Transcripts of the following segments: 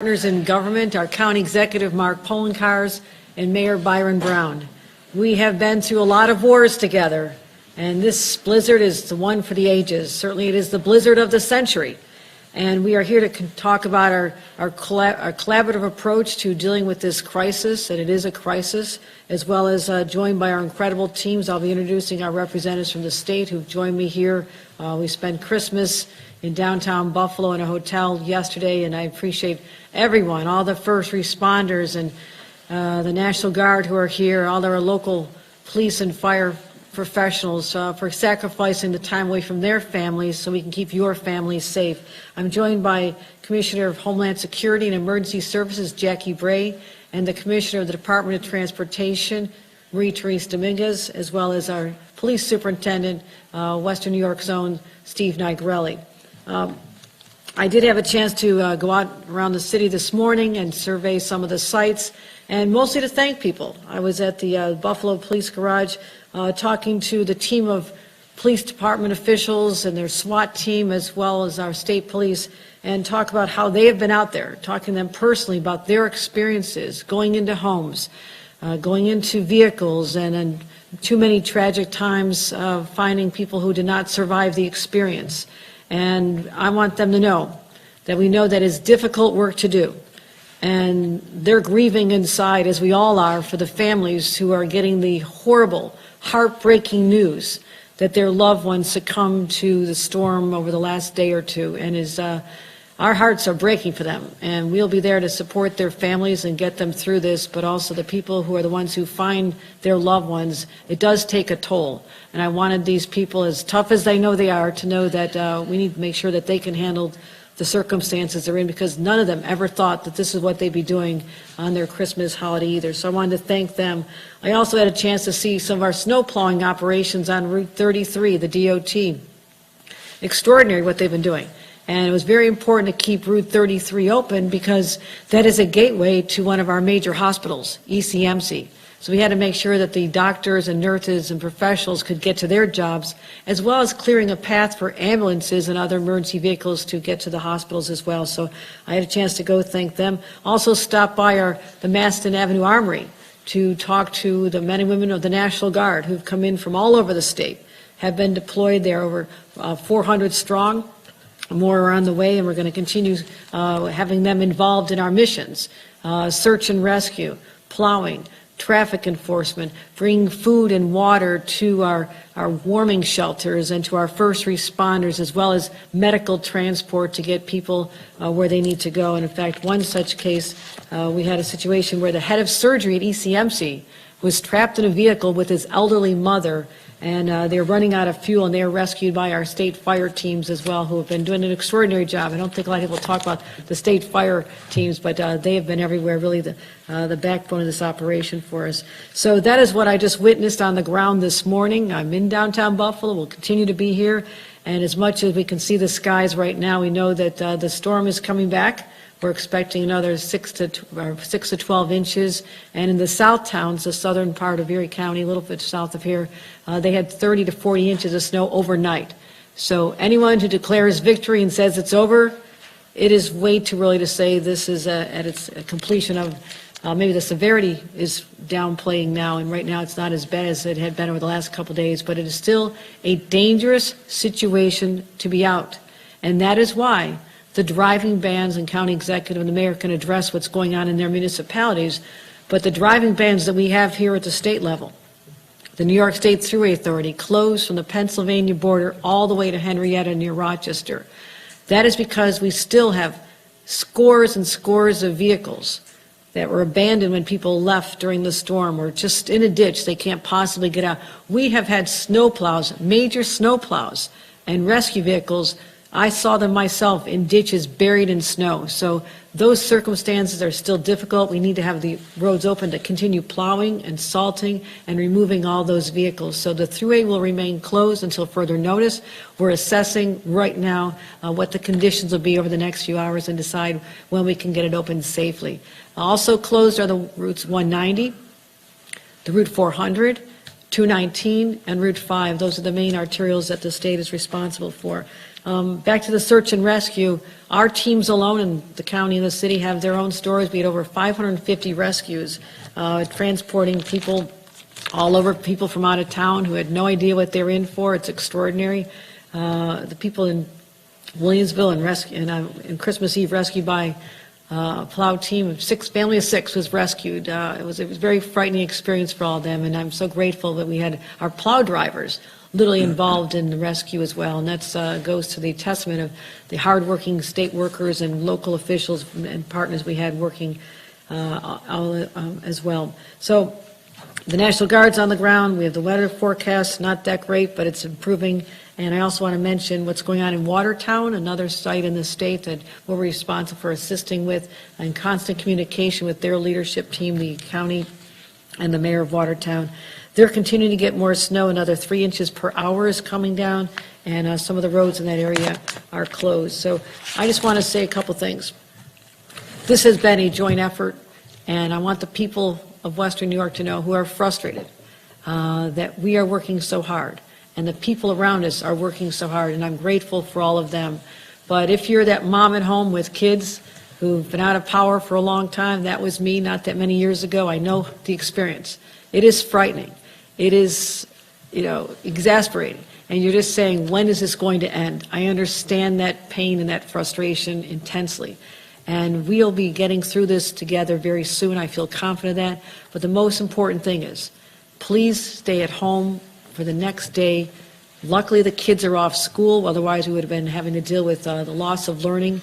partners in government, our County Executive Mark Polenkars and Mayor Byron Brown. We have been through a lot of wars together, and this blizzard is the one for the ages. Certainly it is the blizzard of the century. And we are here to talk about our collaborative approach to dealing with this crisis, and it is a crisis, as well as joined by our incredible teams. I'll be introducing our representatives from the state who've joined me here. We spent Christmas in downtown Buffalo in a hotel yesterday, and I appreciate everyone, all the first responders and the National Guard who are here, all our local police and fire professionals for sacrificing the time away from their families so we can keep your families safe. I'm joined by Commissioner of Homeland Security and Emergency Services, Jackie Bray, and the Commissioner of the Department of Transportation, Marie-Therese Dominguez, as well as our Police Superintendent, Western New York Zone, Steve Nigrelli. I did have a chance to go out around the city this morning and survey some of the sites, and mostly to thank people. I was at the Buffalo Police Garage talking to the team of police department officials and their SWAT team, as well as our state police, and talk about how they have been out there, talking to them personally about their experiences, going into homes, going into vehicles, and too many tragic times finding people who did not survive the experience. And I want them to know that we know that it's difficult work to do. And they're grieving inside, as we all are, for the families who are getting the horrible, heartbreaking news that their loved ones succumbed to the storm over the last day or two. And our hearts are breaking for them. And we'll be there to support their families and get them through this, but also the people who are the ones who find their loved ones. It does take a toll. And I wanted these people, as tough as they know they are, to know that we need to make sure that they can handle the circumstances they're in, because none of them ever thought that this is what they'd be doing on their Christmas holiday either. So I wanted to thank them. I also had a chance to see some of our snow plowing operations on Route 33, the DOT. Extraordinary what they've been doing. And it was very important to keep Route 33 open because that is a gateway to one of our major hospitals, ECMC. So we had to make sure that the doctors and nurses and professionals could get to their jobs, as well as clearing a path for ambulances and other emergency vehicles to get to the hospitals as well. So I had a chance to go thank them. Also stopped by the Maston Avenue Armory to talk to the men and women of the National Guard who've come in from all over the state, have been deployed there, over 400 strong. More are on the way, and we're going to continue having them involved in our missions, search and rescue, plowing, traffic enforcement, bring food and water to our warming shelters and to our first responders, as well as medical transport to get people where they need to go. And in fact, one such case, we had a situation where the head of surgery at ECMC was trapped in a vehicle with his elderly mother, and they're running out of fuel, and they are rescued by our state fire teams as well, who have been doing an extraordinary job. I don't think a lot of people talk about the state fire teams, but they have been everywhere, really the backbone of this operation for us. So that is what I just witnessed on the ground this morning. I'm in downtown Buffalo. We'll continue to be here, and as much as we can see the skies right now, we know that the storm is coming back. We're expecting another 6 to 12 inches. And in the south towns, the southern part of Erie County, a little bit south of here, they had 30 to 40 inches of snow overnight. So anyone who declares victory and says it's over, it is way too early to say this is at its completion of, maybe the severity is downplaying now, and right now it's not as bad as it had been over the last couple of days, but it is still a dangerous situation to be out. And that is why the driving bans and county executive and the mayor can address what's going on in their municipalities, but the driving bans that we have here at the state level, the New York State Thruway Authority closed from the Pennsylvania border all the way to Henrietta near Rochester. That is because we still have scores and scores of vehicles that were abandoned when people left during the storm, or just in a ditch they can't possibly get out. We have had snow plows, major snow plows, and rescue vehicles. I saw them myself in ditches buried in snow. So those circumstances are still difficult. We need to have the roads open to continue plowing and salting and removing all those vehicles. So the thruway will remain closed until further notice. We're assessing right now what the conditions will be over the next few hours and decide when we can get it open safely. Also closed are the routes 190, the Route 400, 219, and Route 5. Those are the main arterials that the state is responsible for. Back to the search and rescue, our teams alone in the county and the city have their own stories. We had over 550 rescues, transporting people all over, people from out of town who had no idea what they were in for. It's extraordinary. The people in Williamsville and Christmas Eve rescued by plow team of family of six was rescued. It was a very frightening experience for all of them, and I'm so grateful that we had our plow drivers literally involved in the rescue as well, and that goes to the testament of the hardworking state workers and local officials and partners we had working as well. So the National Guard's on the ground. We have the weather forecast, not that great, but it's improving. And I also want to mention what's going on in Watertown, another site in the state that we're responsible for assisting with, in constant communication with their leadership team, the county and the mayor of Watertown. They're continuing to get more snow. Another 3 inches per hour is coming down, and some of the roads in that area are closed. So I just want to say a couple things. This has been a joint effort, and I want the people of Western New York to know, who are frustrated, that we are working so hard, and the people around us are working so hard, and I'm grateful for all of them. But if you're that mom at home with kids who've been out of power for a long time, that was me not that many years ago. I know the experience. It is frightening. It is, exasperating. And you're just saying, when is this going to end? I understand that pain and that frustration intensely. And we'll be getting through this together very soon. I feel confident of that. But the most important thing is, please stay at home for the next day. Luckily, the kids are off school. Otherwise, we would have been having to deal with the loss of learning,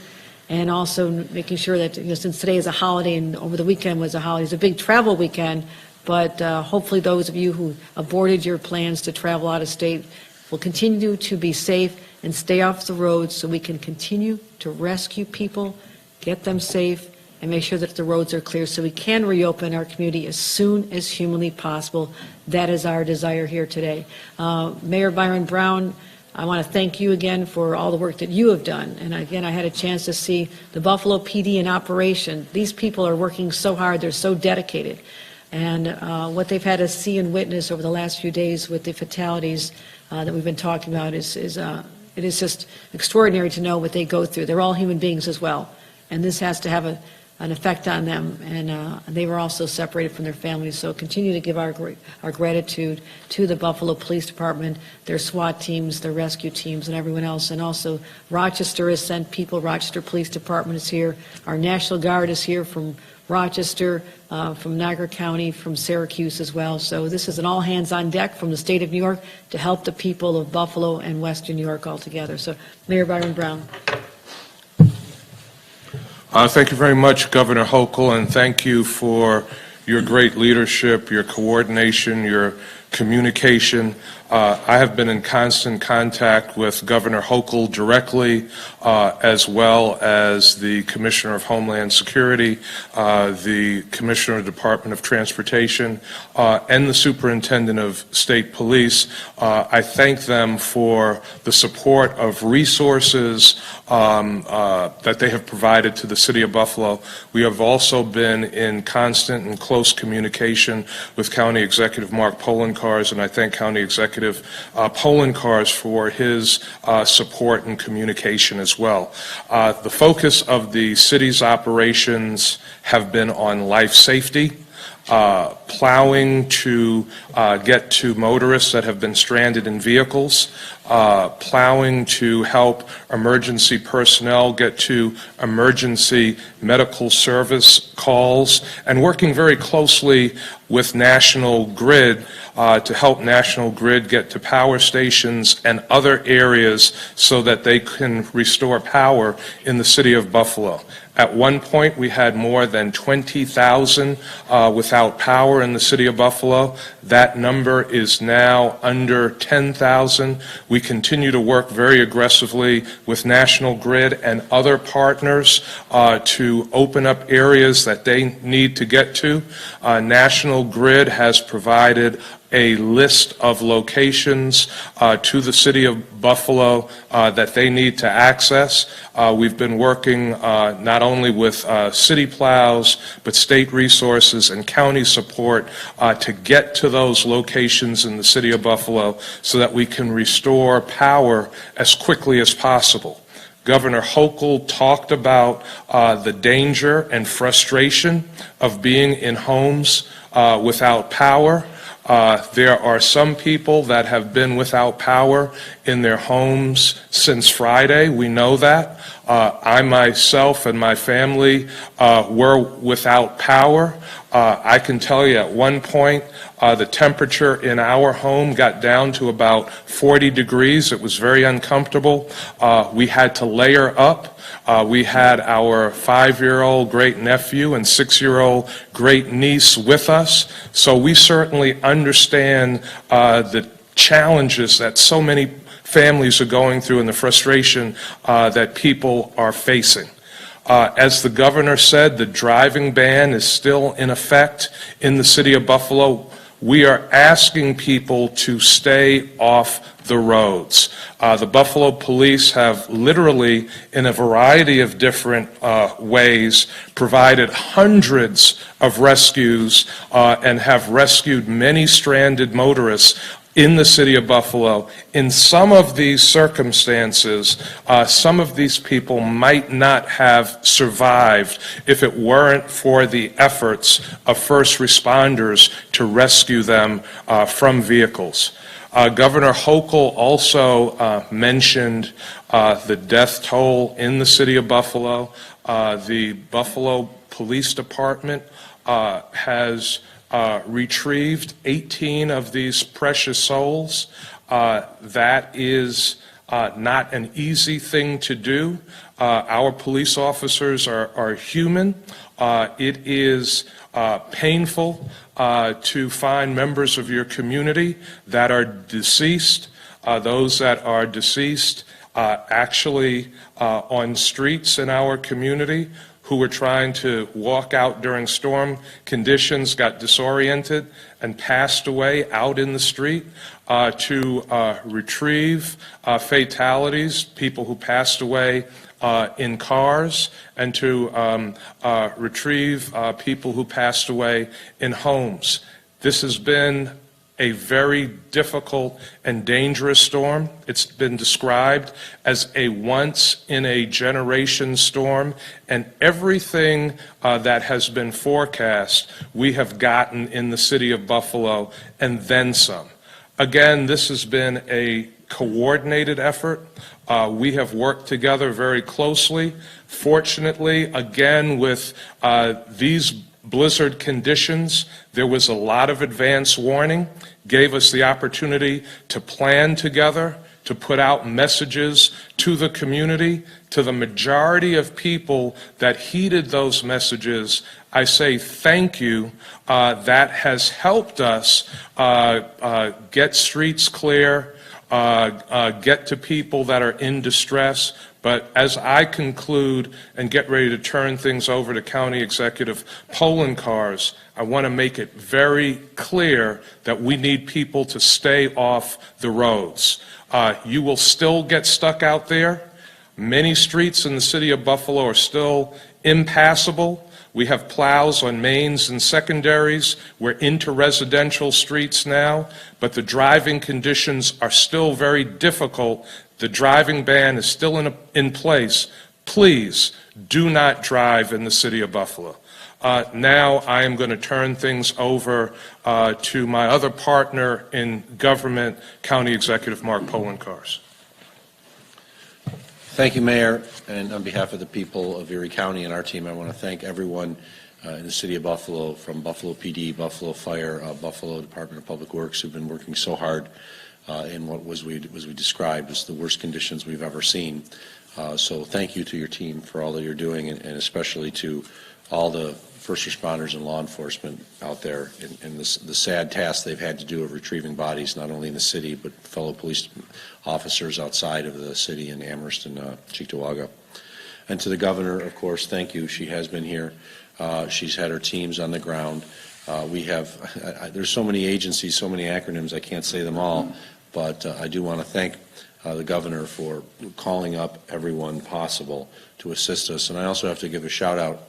and also making sure that, since today is a holiday and over the weekend was a holiday, it's a big travel weekend, but hopefully those of you who aborted your plans to travel out of state will continue to be safe and stay off the roads so we can continue to rescue people, get them safe, and make sure that the roads are clear so we can reopen our community as soon as humanly possible. That is our desire here today. Mayor Byron Brown, I want to thank you again for all the work that you have done. And again, I had a chance to see the Buffalo PD in operation. These people are working so hard. They're so dedicated. And what they've had to see and witness over the last few days with the fatalities that we've been talking about it is just extraordinary to know what they go through. They're all human beings as well. And this has to have an effect on them, and they were also separated from their families. So continue to give our gratitude to the Buffalo Police Department, their SWAT teams, their rescue teams, and everyone else. And also Rochester has sent people. Rochester Police Department is here. Our National Guard is here from Rochester, from Niagara County, from Syracuse as well. So this is an all hands on deck from the state of New York to help the people of Buffalo and Western New York all together. So Mayor Byron Brown. Thank you very much, Governor Hochul, and thank you for your great leadership, your coordination, your communication. I have been in constant contact with Governor Hochul directly, as well as the Commissioner of Homeland Security, the Commissioner of the Department of Transportation, and the Superintendent of State Police. I thank them for the support of resources that they have provided to the City of Buffalo. We have also been in constant and close communication with County Executive Mark Polenkars, and I thank County Executive Polenkars for his support and communication as well. The focus of the city's operations have been on life safety, plowing to get to motorists that have been stranded in vehicles, plowing to help emergency personnel get to emergency medical service calls, and working very closely with National Grid to help National Grid get to power stations and other areas so that they can restore power in the city of Buffalo. At one point, we had more than 20,000 without power in the city of Buffalo. That number is now under 10,000. We continue to work very aggressively with National Grid and other partners to open up areas that they need to get to. National Grid has provided a list of locations to the City of Buffalo that they need to access. We've been working not only with city plows, but state resources and county support to get to those locations in the City of Buffalo so that we can restore power as quickly as possible. Governor Hochul talked about the danger and frustration of being in homes without power. There are some people that have been without power in their homes since Friday. We know that. I myself and my family were without power. I can tell you at one point the temperature in our home got down to about 40 degrees. It was very uncomfortable. We had to layer up. We had our 5-year-old great nephew and 6-year-old great niece with us. So we certainly understand the challenges that so many families are going through and the frustration that people are facing. As the governor said, the driving ban is still in effect in the City of Buffalo. We are asking people to stay off the roads. The Buffalo Police have literally, in a variety of different ways, provided hundreds of rescues and have rescued many stranded motorists in the City of Buffalo. In some of these circumstances, some of these people might not have survived if it weren't for the efforts of first responders to rescue them from vehicles. Governor Hochul also mentioned the death toll in the City of Buffalo. The Buffalo Police Department has retrieved 18 of these precious souls. That is not an easy thing to do. Our police officers are human. It is painful to find members of your community that are deceased. Those that are deceased actually on streets in our community who were trying to walk out during storm conditions, got disoriented and passed away out in the street. To retrieve fatalities, people who passed away in cars, and to retrieve people who passed away in homes. This has been a very difficult and dangerous storm. It's been described as a once-in-a-generation storm, and everything that has been forecast, we have gotten in the City of Buffalo, and then some. Again, this has been a coordinated effort. We have worked together very closely. Fortunately, again, with these blizzard conditions, there was a lot of advance warning, gave us the opportunity to plan together, to put out messages to the community. To the majority of people that heeded those messages, I say thank you. That has helped us get streets clear, get to people that are in distress. But as I conclude and get ready to turn things over to County Executive Poloncarz, I want to make it very clear that we need people to stay off the roads. You will still get stuck out there. Many streets in the City of Buffalo are still impassable. We have plows on mains and secondaries. We're into residential streets now, but the driving conditions are still very difficult. The driving ban is still in place. Please do not drive in the City of Buffalo. Now I am going to turn things over to my other partner in government, County Executive Mark Poloncarz. Thank you, Mayor. And on behalf of the people of Erie County and our team, I want to thank everyone in the City of Buffalo, from Buffalo PD, Buffalo Fire, Buffalo Department of Public Works, who've been working so hard in what we described as the worst conditions we've ever seen. So thank you to your team for all that you're doing, and especially to all the first responders and law enforcement out there in the sad task they've had to do of retrieving bodies, not only in the city, but fellow police officers outside of the city in Amherst and Cheektowaga. And to the governor, of course, thank you. She has been here. She's had her teams on the ground. We have, there's so many agencies, so many acronyms, I can't say them all, but I do want to thank the governor for calling up everyone possible to assist us. And I also have to give a shout out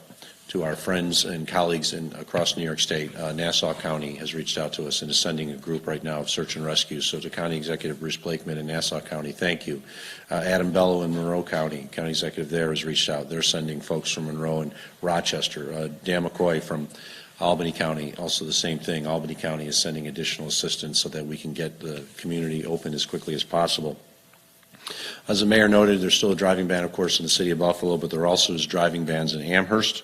to our friends and colleagues across New York State. Nassau County has reached out to us and is sending a group right now of search and rescue. So to County Executive Bruce Blakeman in Nassau County, thank you. Adam Bello in Monroe County, County Executive there, has reached out. They're sending folks from Monroe and Rochester. Dan McCoy from Albany County, also the same thing. Albany County is sending additional assistance so that we can get the community open as quickly as possible. As the mayor noted, there's still a driving ban, of course, in the city of Buffalo, but there also is driving bans in Amherst,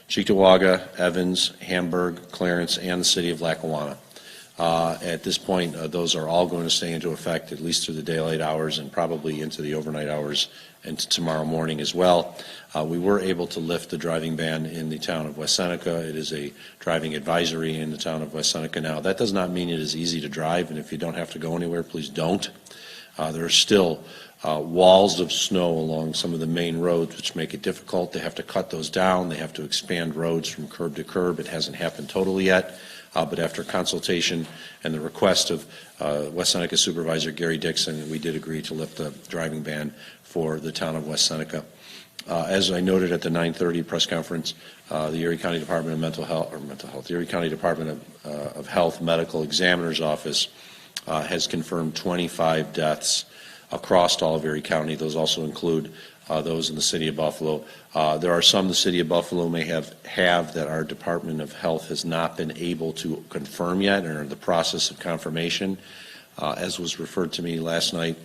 Cheektowaga, Evans, Hamburg, Clarence, and the city of Lackawanna. At this point, those are all going to stay into effect at least through the daylight hours and probably into the overnight hours and tomorrow morning as well. We were able to lift the driving ban in the town of West Seneca. It is a driving advisory in the town of West Seneca now. That does not mean it is easy to drive, and if you don't have to go anywhere, please don't. There are still walls of snow along some of the main roads, which make it difficult. They have to cut those down. They have to expand roads from curb to curb. It hasn't happened totally yet, but after consultation and the request of West Seneca Supervisor Gary Dixon, we did agree to lift the driving ban for the town of West Seneca. As I noted at the 9:30 press conference, the Erie County Department of the Erie County Department of Health Medical Examiner's Office has confirmed 25 deaths across all of Erie County. Those also include those in the city of Buffalo. There are some the city of Buffalo may have that our Department of Health has not been able to confirm yet and are in the process of confirmation. As was referred to me last night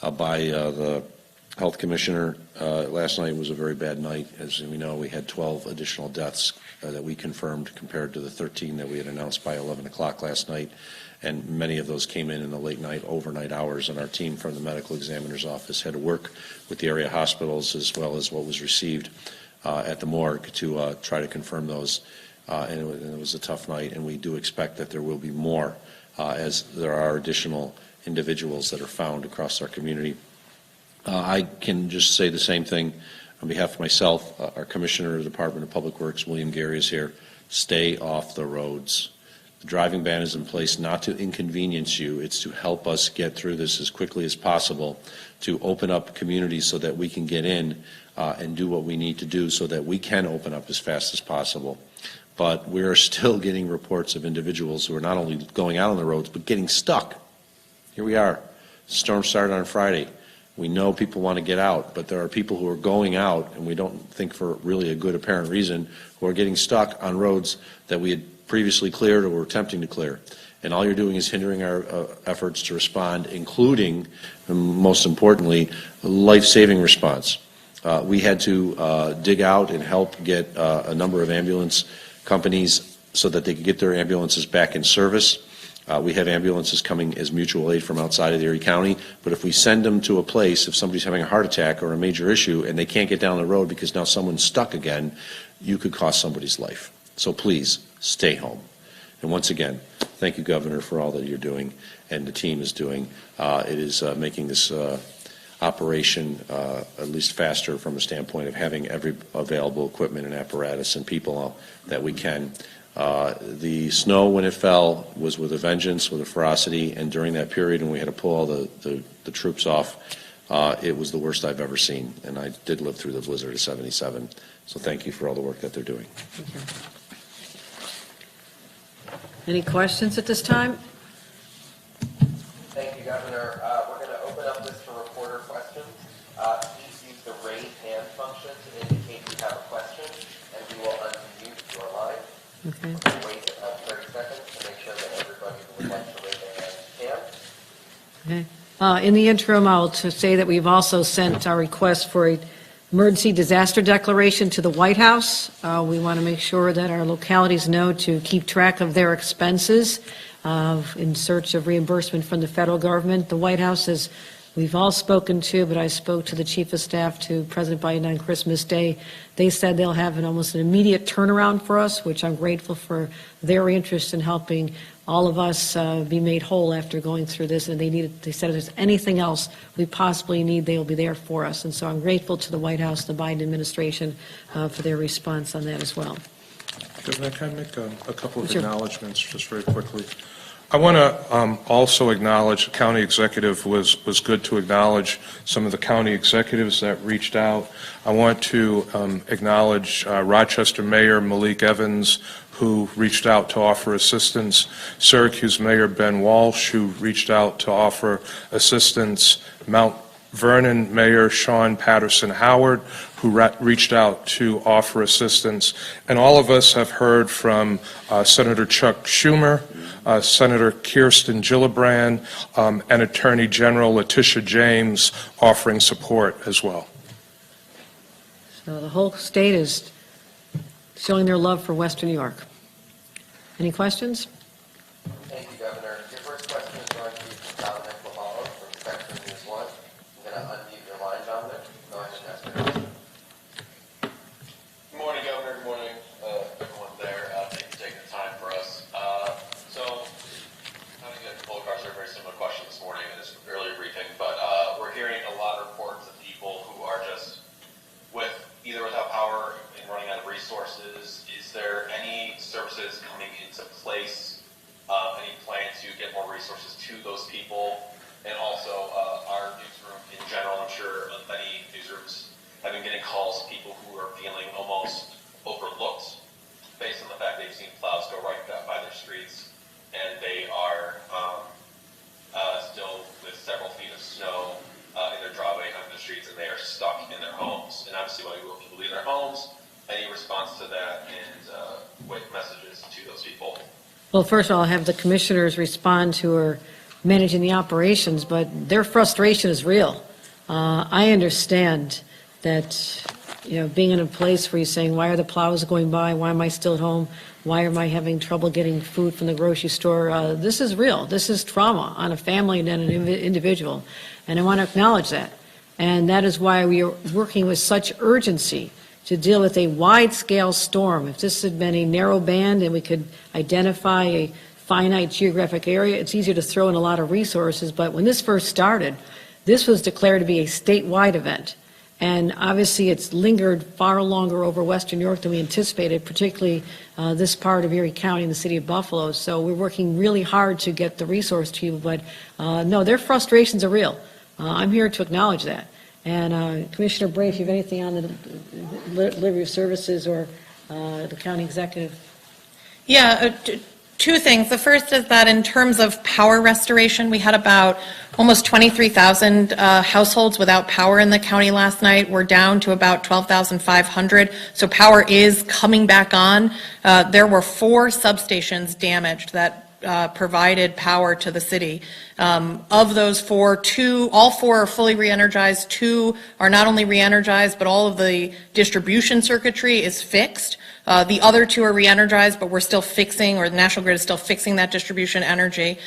by the health commissioner, last night was a very bad night. As we know, we had 12 additional deaths that we confirmed compared to the 13 that we had announced by 11 o'clock last night. And many of those came in the late night, overnight hours, and our team from the medical examiner's office had to work with the area hospitals as well as what was received at the morgue to try to confirm those. And it was a tough night, and we do expect that there will be more as there are additional individuals that are found across our community. I can just say the same thing on behalf of myself. Our Commissioner of the Department of Public Works, William Gary, is here. Stay off the roads. The driving ban is in place not to inconvenience you. It's to help us get through this as quickly as possible, to open up communities so that we can get in and do what we need to do so that we can open up as fast as possible. But we're still getting reports of individuals who are not only going out on the roads, but getting stuck. Here we are. Storm started on Friday. We know people want to get out, but there are people who are going out, and we don't think for really a good apparent reason, who are getting stuck on roads that we had previously cleared or were attempting to clear. And all you're doing is hindering our efforts to respond, including, most importantly, life-saving response. We had to dig out and help get a number of ambulance companies so that they could get their ambulances back in service. We have ambulances coming as mutual aid from outside of the Erie County, but if we send them to a place, if somebody's having a heart attack or a major issue and they can't get down the road because now someone's stuck again, you could cost somebody's life. So please, stay home. And once again, thank you, Governor, for all that you're doing and the team is doing. It is making this operation at least faster from a standpoint of having every available equipment and apparatus and people that we can. The snow, when it fell, was with a vengeance, with a ferocity, and during that period when we had to pull all the troops off, it was the worst I've ever seen. And I did live through the blizzard of '77. So thank you for all the work that they're doing. Thank you. Any questions at this time? Thank you, Governor. We're going to open up this for reporter questions. Please use the raise hand function to indicate you have a question, and we will unmute your line. Okay. We're going to wait 30 seconds to make sure that everybody who would like to raise their hand can. Okay. In the interim, I'll say that we've also sent our request for a emergency disaster declaration to the White House. We want to make sure that our localities know to keep track of their expenses in search of reimbursement from the federal government. The White House, as we've all spoken to, but I spoke to the Chief of Staff to President Biden on Christmas Day. They said they'll have almost an immediate turnaround for us, which I'm grateful for their interest in helping all of us be made whole after going through this. And they said if there's anything else we possibly need, they will be there for us. And so I'm grateful to the White House, the Biden administration, for their response on that as well. Governor, can I make a couple of Sure. acknowledgments just very quickly? I want to also acknowledge, the county executive was good to acknowledge some of the county executives that reached out. I want to acknowledge Rochester Mayor Malik Evans, who reached out to offer assistance, Syracuse Mayor Ben Walsh, who reached out to offer assistance, Mount Vernon Mayor Sean Patterson Howard, who reached out to offer assistance. And all of us have heard from Senator Chuck Schumer, Senator Kirsten Gillibrand, and Attorney General Letitia James offering support as well. So the whole state is showing their love for Western New York. Any questions? Thank you, Governor. Your first question is going to be from Dominic Lavallo from Spectrum News 1. I'm going to unmute your line, Dominic. Go ahead and ask your question. Good morning, Governor. Good morning, everyone there. Thank you for taking the time for us. So, I think that poll cards are a very similar question this morning in this earlier briefing, but we're hearing a lot of reports of people who are just either without power and running out of resources. Is there any services coming into place? Any plan to get more resources to those people? And also, our newsroom in general, I'm sure many newsrooms have been getting calls of people who are feeling almost overlooked based on the fact they've seen plows go right by their streets, and they are still with several feet of snow in their driveway on the streets, and they are stuck in their homes. And obviously, why will people leave their homes? Any response to that, and what messages to those people? Well, first of all, I'll have the commissioners respond who are managing the operations, but their frustration is real. I understand that, being in a place where you're saying, why are the plows going by? Why am I still at home? Why am I having trouble getting food from the grocery store? This is real. This is trauma on a family and an individual. And I want to acknowledge that. And that is why we are working with such urgency to deal with a wide-scale storm. If this had been a narrow band and we could identify a finite geographic area, it's easier to throw in a lot of resources. But when this first started, this was declared to be a statewide event. And obviously, it's lingered far longer over Western New York than we anticipated, particularly this part of Erie County and the city of Buffalo. So we're working really hard to get the resource to you. But no, their frustrations are real. I'm here to acknowledge that. And Commissioner Bray, if you have anything on the delivery of services or the county executive. Yeah, two things. The first is that in terms of power restoration, we had about almost 23,000 households without power in the county last night. We're down to about 12,500. So power is coming back on. There were 4 substations damaged that provided power to the city. Of those 4, all 4 are fully re-energized. 2 are not only re-energized, but all of the distribution circuitry is fixed. The other 2 are re-energized, but we're still fixing, or the National Grid is still fixing that distribution energy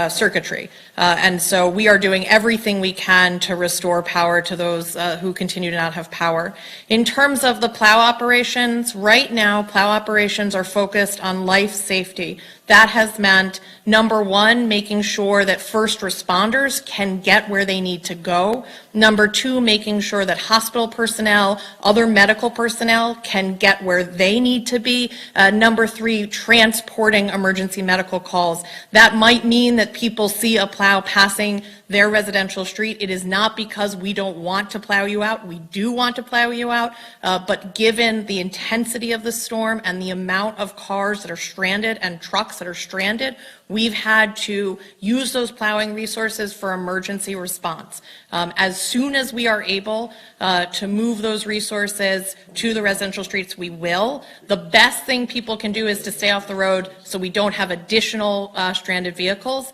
circuitry. And so we are doing everything we can to restore power to those who continue to not have power. In terms of the plow operations, right now, plow operations are focused on life safety. That has meant, number 1, making sure that first responders can get where they need to go. Number 2, making sure that hospital personnel, other medical personnel can get where they need to be. Number 3, transporting emergency medical calls. That might mean that people see a plow passing their residential street. It is not because we don't want to plow you out. We do want to plow you out, but given the intensity of the storm and the amount of cars that are stranded and trucks that are stranded, we've had to use those plowing resources for emergency response. As soon as we are able to move those resources to the residential streets, we will. The best thing people can do is to stay off the road so we don't have additional stranded vehicles.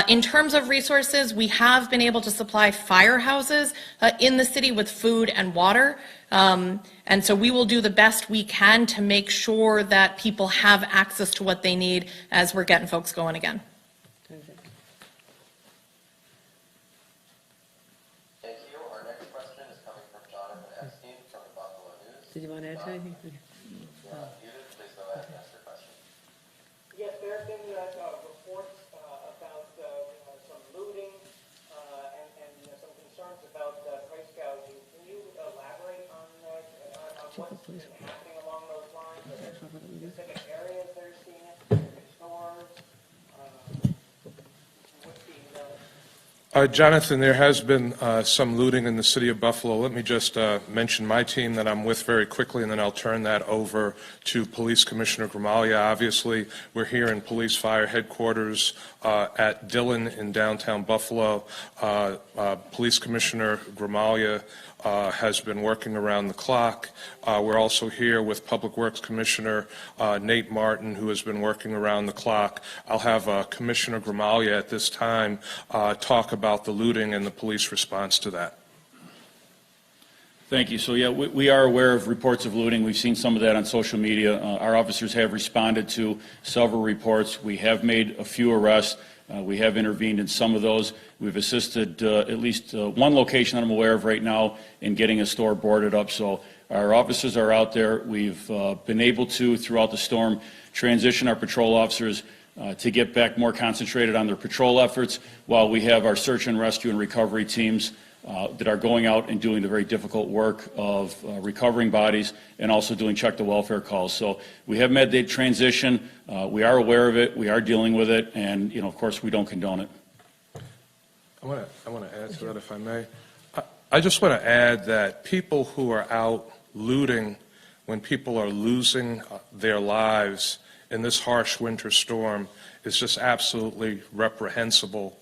In terms of resources, we have been able to supply firehouses in the city with food and water. And so we will do the best we can to make sure that people have access to what they need as we're getting folks going again. Thank you. Our next question is coming from Jonathan Epstein from the Buffalo News. Did you want to add to anything? Please go ahead and ask your question. Yes, there have been reports about some looting and some concerns about price gouging. Can you elaborate on what's been happening along those lines? Jonathan, there has been some looting in the city of Buffalo. Let me just mention my team that I'm with very quickly, and then I'll turn that over to Police Commissioner Gramaglia. Obviously, we're here in Police Fire Headquarters at Dillon in downtown Buffalo. Police Commissioner Gramaglia has been working around the clock. We're also here with Public Works Commissioner Nate Martin, who has been working around the clock. I'll have Commissioner Gramaglia at this time talk about the looting and the police response to that. Thank you. So yeah, we are aware of reports of looting. We've seen some of that on social media. Our officers have responded to several reports. We have made a few arrests. We have intervened in some of those. We've assisted at least one location that I'm aware of right now in getting a store boarded up. So our officers are out there. We've been able to, throughout the storm, transition our patrol officers to get back more concentrated on their patrol efforts, while we have our search and rescue and recovery teams that are going out and doing the very difficult work of recovering bodies and also doing check the welfare calls. So we have made the transition. We are aware of it. We are dealing with it. And, you know, of course, we don't condone it. I want to add to that, if I may. I just want to add that people who are out looting when people are losing their lives in this harsh winter storm is just absolutely reprehensible.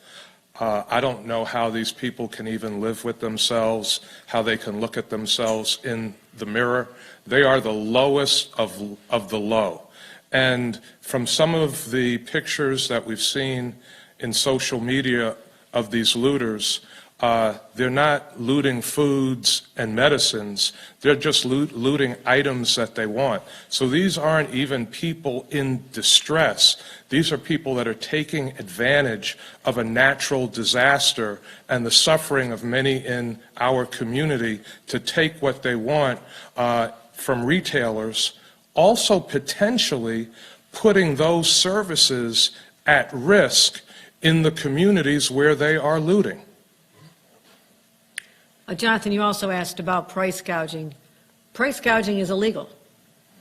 I don't know how these people can even live with themselves, how they can look at themselves in the mirror. They are the lowest of the low. And from some of the pictures that we've seen in social media of these looters, they're not looting foods and medicines. They're just looting items that they want. So these aren't even people in distress. These are people that are taking advantage of a natural disaster and the suffering of many in our community to take what they want from retailers, also potentially putting those services at risk in the communities where they are looting. Jonathan, you also asked about price gouging. Price gouging is illegal,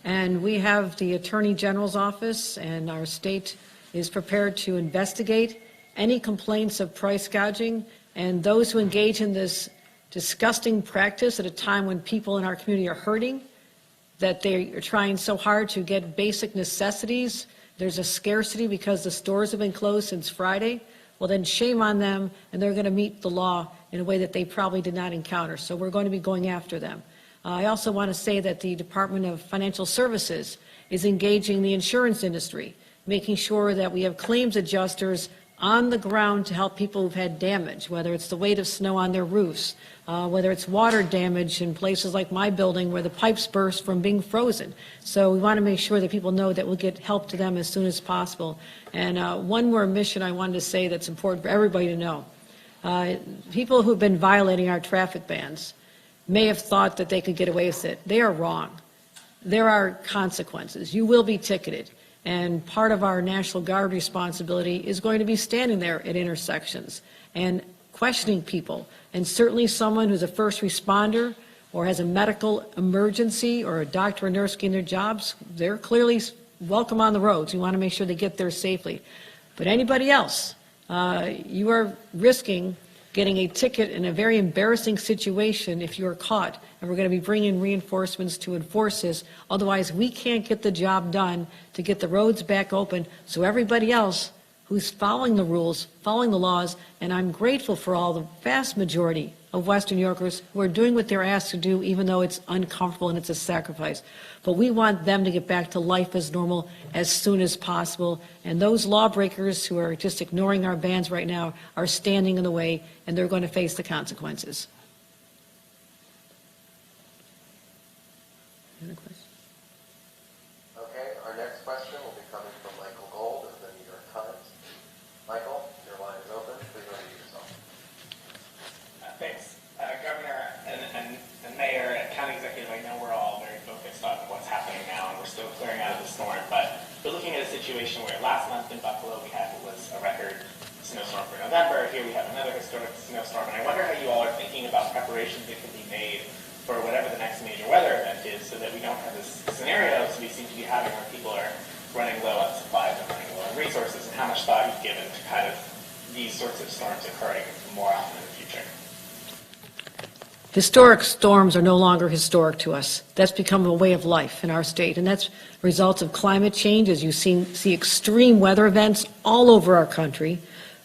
and we have the Attorney General's office, and our state is prepared to investigate any complaints of price gouging, and those who engage in this disgusting practice at a time when people in our community are hurting, that they are trying so hard to get basic necessities. There's a scarcity because the stores have been closed since Friday. Well, then shame on them, and they're going to meet the law in a way that they probably did not encounter. So we're going to be going after them. I also want to say that the Department of Financial Services is engaging the insurance industry, making sure that we have claims adjusters on the ground to help people who've had damage, whether it's the weight of snow on their roofs, whether it's water damage in places like my building where the pipes burst from being frozen. So we want to make sure that people know that we'll get help to them as soon as possible. And one more mission I wanted to say that's important for everybody to know. People who've been violating our traffic bans may have thought that they could get away with it. They are wrong. There are consequences. You will be ticketed. And part of our National Guard responsibility is going to be standing there at intersections and questioning people. And certainly someone who's a first responder or has a medical emergency or a doctor or nurse getting their jobs, they're clearly welcome on the roads. We want to make sure they get there safely. But anybody else, you are risking getting a ticket in a very embarrassing situation if you are caught. And we're going to be bringing reinforcements to enforce this. Otherwise, we can't get the job done to get the roads back open so everybody else who's following the rules, following the laws, and I'm grateful for all the vast majority of Western Yorkers who are doing what they're asked to do, even though it's uncomfortable and it's a sacrifice. But we want them to get back to life as normal as soon as possible. And those lawbreakers who are just ignoring our bans right now are standing in the way, and they're going to face the consequences. Any other questions? Okay, our next question will be coming from Michael Gold of the New York Times. Michael, your line is open. Please unmute yourself. Thanks. Governor and Mayor and County Executive, I know we're all very focused on what's happening now, and we're still clearing out of the storm, but we're looking at a situation where last month in Buffalo we had what was a record snowstorm for November. Here we have another historic snowstorm, and I wonder how you all are thinking about preparations that can be made for whatever the next major weather event is, so that we don't have this scenario we seem to be having where people are running low on supplies and running low on resources, and how much thought you've given to kind of these these sorts of storms occurring more often in the future? Historic storms are no longer historic to us. That's become a way of life in our state, and that's results of climate change, as you see extreme weather events all over our country.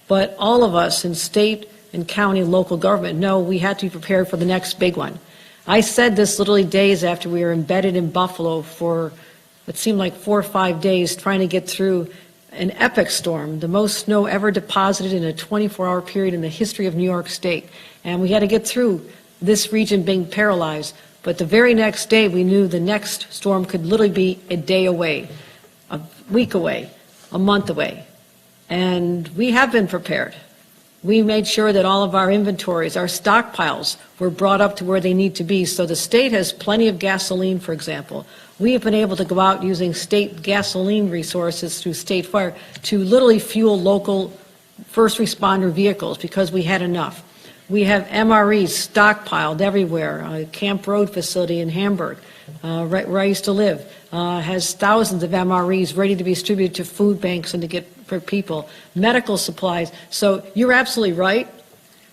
But all of us in state and county and local government know we had to be prepared for the next big one. I said this literally days after we were embedded in Buffalo for what seemed like 4 or 5 days trying to get through an epic storm, the most snow ever deposited in a 24-hour period in the history of New York State. And we had to get through this region being paralyzed. But the very next day, we knew the next storm could literally be a day away, a week away, a month away. And we have been prepared. We made sure that all of our inventories, our stockpiles, were brought up to where they need to be. So the state has plenty of gasoline, for example. We have been able to go out using state gasoline resources through state fire to literally fuel local first responder vehicles because we had enough. We have MREs stockpiled everywhere. Camp Road facility in Hamburg, right where I used to live, has thousands of MREs ready to be distributed to food banks and to get for people. Medical supplies. So you're absolutely right.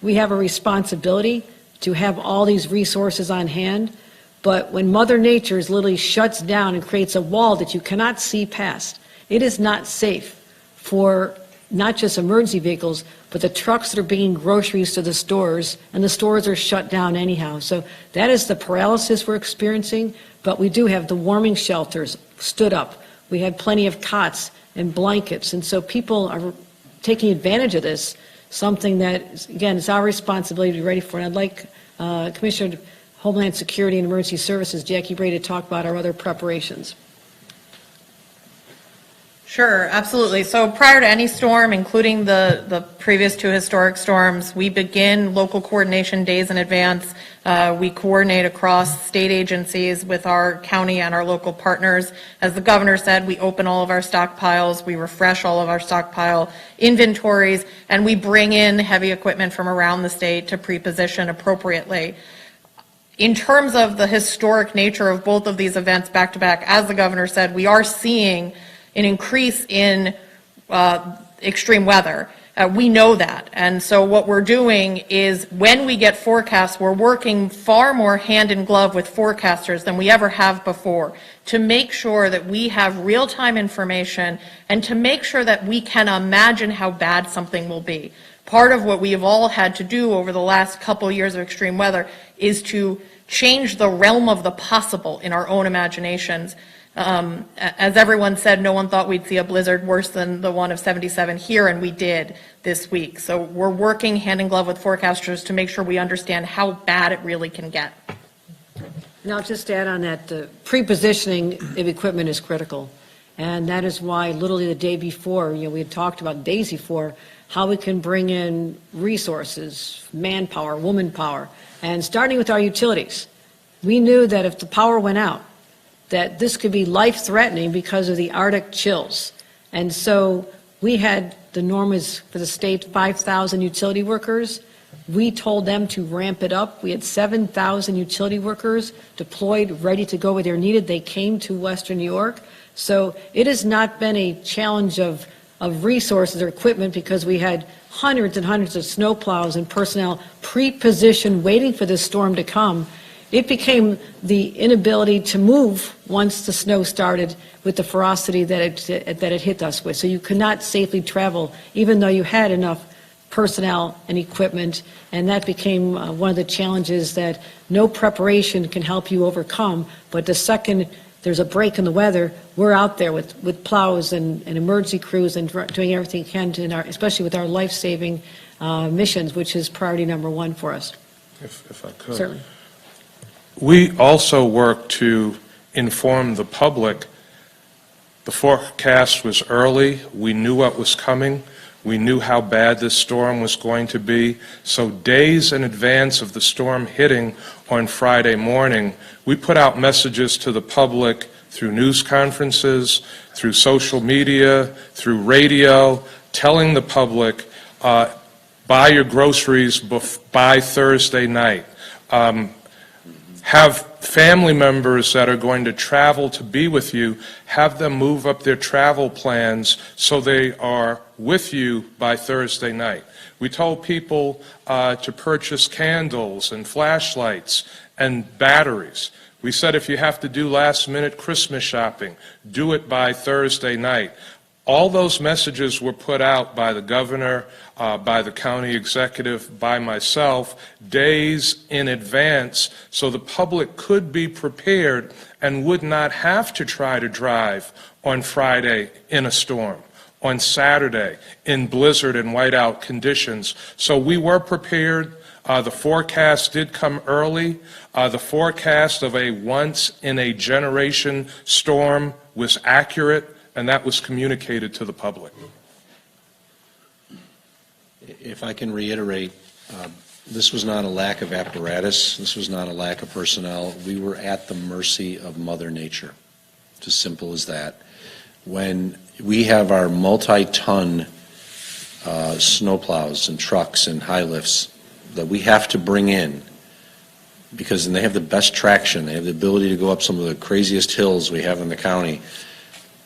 We have a responsibility to have all these resources on hand. But when Mother Nature literally shuts down and creates a wall that you cannot see past, it is not safe for not just emergency vehicles, but the trucks that are bringing groceries to the stores, and the stores are shut down anyhow. So that is the paralysis we're experiencing, but we do have the warming shelters stood up. We had plenty of cots and blankets, and so people are taking advantage of this, something that, again, it's our responsibility to be ready for. And I'd like Commissioner of Homeland Security and Emergency Services, Jackie Bray, to talk about our other preparations. Sure, absolutely. So prior to any storm, including the previous 2 historic storms, we begin local coordination days in advance. We coordinate across state agencies with our county and our local partners. As the governor said, we open all of our stockpiles, we refresh all of our stockpile inventories, and we bring in heavy equipment from around the state to pre-position appropriately. In terms of the historic nature of both of these events back to back, as the governor said, we are seeing an increase in extreme weather. We know that. And so what we're doing is when we get forecasts, we're working far more hand in glove with forecasters than we ever have before to make sure that we have real-time information and to make sure that we can imagine how bad something will be. Part of what we have all had to do over the last couple years of extreme weather is to change the realm of the possible in our own imaginations. As everyone said, no one thought we'd see a blizzard worse than the one of 77 here, and we did this week. So we're working hand in glove with forecasters to make sure we understand how bad it really can get. Now, just to add on that, the pre-positioning of equipment is critical. And that is why literally the day before, we had talked about days before, how we can bring in resources, manpower, woman power, and starting with our utilities. We knew that if the power went out, that this could be life-threatening because of the Arctic chills. And so we had, the norm is for the state, 5,000 utility workers. We told them to ramp it up. We had 7,000 utility workers deployed, ready to go where they're needed. They came to Western New York. So it has not been a challenge of resources or equipment because we had hundreds and hundreds of snowplows and personnel pre-positioned waiting for this storm to come. It became the inability to move once the snow started with the ferocity that it hit us with. So you could not safely travel, even though you had enough personnel and equipment, and that became one of the challenges that no preparation can help you overcome. But the second there's a break in the weather, we're out there with plows and emergency crews and doing everything we can to, especially with our life-saving missions, which is priority number one for us. If I could. Certainly. We also work to inform the public. The forecast was early. We knew what was coming. We knew how bad this storm was going to be. So days in advance of the storm hitting on Friday morning, we put out messages to the public through news conferences, through social media, through radio, telling the public, buy your groceries by Thursday night. Have family members that are going to travel to be with you, have them move up their travel plans so they are with you by Thursday night. We told people to purchase candles and flashlights and batteries. We said if you have to do last-minute Christmas shopping, do it by Thursday night. All those messages were put out by the governor, by the county executive, by myself, days in advance, so the public could be prepared and would not have to try to drive on Friday in a storm, on Saturday in blizzard and whiteout conditions. So we were prepared. The forecast did come early. The forecast of a once-in-a-generation storm was accurate, and that was communicated to the public. If I can reiterate, this was not a lack of apparatus. This was not a lack of personnel. We were at the mercy of Mother Nature. It's as simple as that. When we have our multi-ton snowplows and trucks and high lifts that we have to bring in, because they have the best traction, they have the ability to go up some of the craziest hills we have in the county,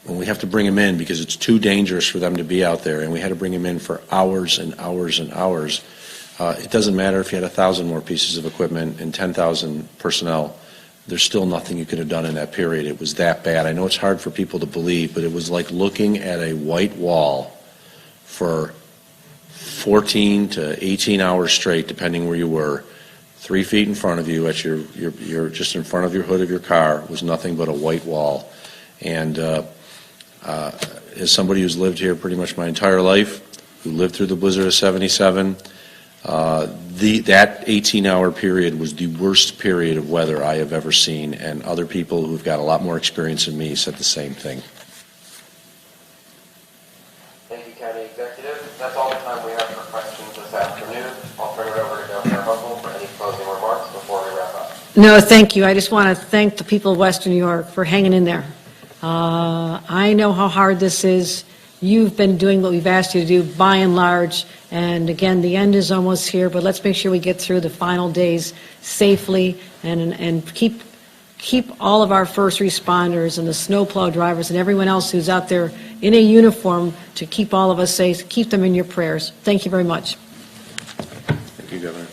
when we have to bring them in because it's too dangerous for them to be out there, and we had to bring them in for hours and hours and hours, it doesn't matter if you had 1,000 more pieces of equipment and 10,000 personnel. There's still nothing you could have done in that period. It was that bad. I know it's hard for people to believe, but it was like looking at a white wall for 14 to 18 hours straight, depending where you were. 3 feet in front of you, at your just in front of your hood of your car, was nothing but a white wall. And as somebody who's lived here pretty much my entire life, who lived through the blizzard of '77, that 18-hour period was the worst period of weather I have ever seen, and other people who've got a lot more experience than me said the same thing. Thank you, County Executive. That's all the time we have for questions this afternoon. I'll turn it over to Governor Hochul for any closing remarks before we wrap up. No, thank you. I just want to thank the people of Western New York for hanging in there. I know how hard this is. You've been doing what we've asked you to do by and large, and again, the end is almost here, but let's make sure we get through the final days safely and keep all of our first responders and the snowplow drivers and everyone else who's out there in a uniform to keep all of us safe. Keep them in your prayers. Thank you very much. Thank you, Governor.